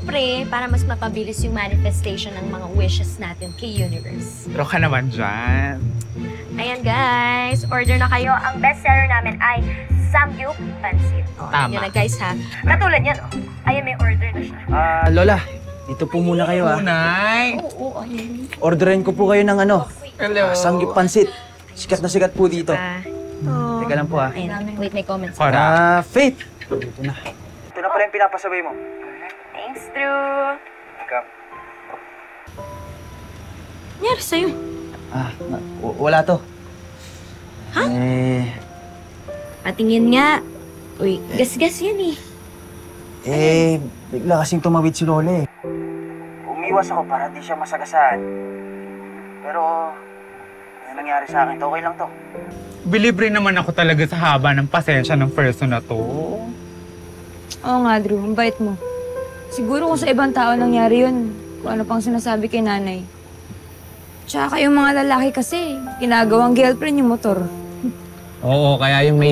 syempre, para mas mapabilis yung manifestation ng mga wishes natin kay Universe. Pero ka naman dyan. Ayan guys, order na kayo. Ang bestseller namin ay Samgyup Pancit. O, Tama. ayan na guys ha. Katulad yan, oh. Ayan, may order na siya. Lola, dito po muna kayo Unay! Oo, ayan. Orderin ko po kayo ng Hello. Samgyup Pansit. Sikat na sikat po dito. Oh. Teka lang po Ayan, wait, may comments. Correct. Faith! Ito na. Ito na pala yung pinapasabay mo. Thanks, Drew. Ikaw. Nangyari sa'yo? Wala to. Ha? Patingin nga. Uy, gas-gas yan Bigla kasing tumawid si Lola eh. Umiwas ako para di siya masagasaan. Pero, ano nangyari sa akin? Okay lang to. Believe rin naman ako talaga sa haba ng pasensya ng person na to. Oo nga, Drew. Ang bait mo. Siguro kung sa ibang tao nangyari yun, kung ano pang sinasabi kay nanay. Tsaka yung mga lalaki kasi, ginagawang girlfriend yung motor. Oo, kaya yung may